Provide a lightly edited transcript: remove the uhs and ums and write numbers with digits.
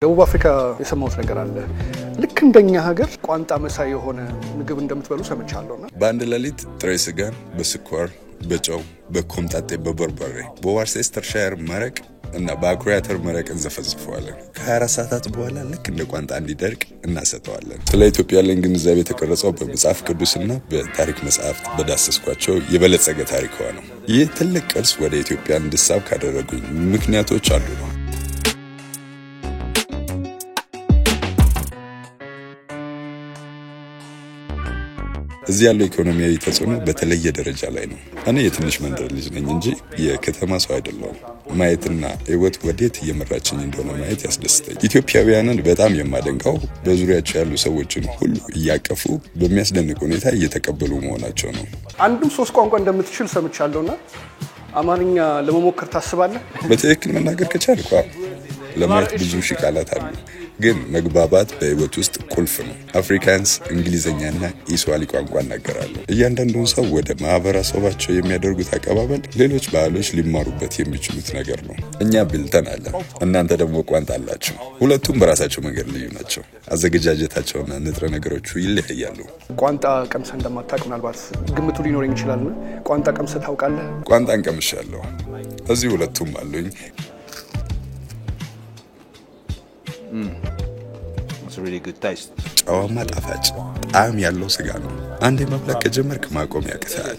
ደቡብ አፍሪካ የሰማሁት ነገር አለ ልክ እንደኛ ሀገር ቋንጣ መሳይ የሆነ ምግብ እንደምትበሉ ሰምቻለሁና በአንድ ሌሊት ጥሬ ስጋን በስኳር በጨው በኮምጣጤ በበርበሬ በዋርሴስተርሻየር መረቅ እና በአኩሪ አተር መረቅ እንዘፈዝፈዋለን ከ24 ሰዓታት በኋላ ልክ እንደ ቋንጣ እንዲደርቅ እናሰጠዋለን። ስለ ኢትዮጵያ ያለን ግንዛቤ የተቀረጸው በመጽሐፍ ቅዱስና በታሪክ መጽሐፍት በዳሰስኳቸው የበለጸገ ታሪክ ነው። ይህ ትልቅ ቅርስ ወደ ኢትዮጵያ እንድሳብ ካደረጉኝ ምክንያቶች አንዱ ነው። እዚህ ያለው ኢኮኖሚያዊ ተጽዕኖ በተለየ ደረጃ ላይ ነው። እኔ የትንሽ መንደር ልጅ ነኝ እንጂ የከተማ ሰው አይደለሁም። ማየትና ህይወት ወዴት እየመራችኝ እንደሆነ ማየት ያስደስተኝ። ኢትዮጵያውያንን በጣም የማደንቀው በዙሪያቸው ያሉ ሰዎችን ሁሉ እያቀፉ በሚያስደንቅ ሁኔታ እየተቀበሉ መሆናቸው ነው። አንድም ሶስት ቋንቋ እንደምትችል ሰምቻለሁና አማርኛ ለመሞከር ታስባለህ? በትክክል መናገር ከቻልኩ ለማለት ብዙ ሺህ ቃላት አሉ፣ ግን መግባባት በህይወት ውስጥ ቁልፍ ነው። አፍሪካንስ እንግሊዘኛና ኢስዋሊ ቋንቋ እናገራለሁ። እያንዳንዱን ሰው ወደ ማህበረሰባቸው የሚያደርጉት አቀባበል ሌሎች ባህሎች ሊማሩበት የሚችሉት ነገር ነው። እኛ ብልተን አለ፣ እናንተ ደግሞ ቋንጣ አላችሁ። ሁለቱም በራሳቸው መንገድ ልዩ ናቸው። አዘገጃጀታቸውና ንጥረ ነገሮቹ ይለያያሉ። ቋንጣ ቀምሰህ እንደማታውቅ ምናልባት ግምቱ ሊኖረኝ ይችላልና ቋንጣ ቀምሰህ ታውቃለህ? ቋንጣን ቀምሻለሁ። እዚህ ሁለቱም አሉኝ። It's a really good taste. ጨዋማ ጣፋጭ ጣዕም ያለው ስጋ ነው። አንዴ መብላት ከጀመርክ ማቆም ያቅታል።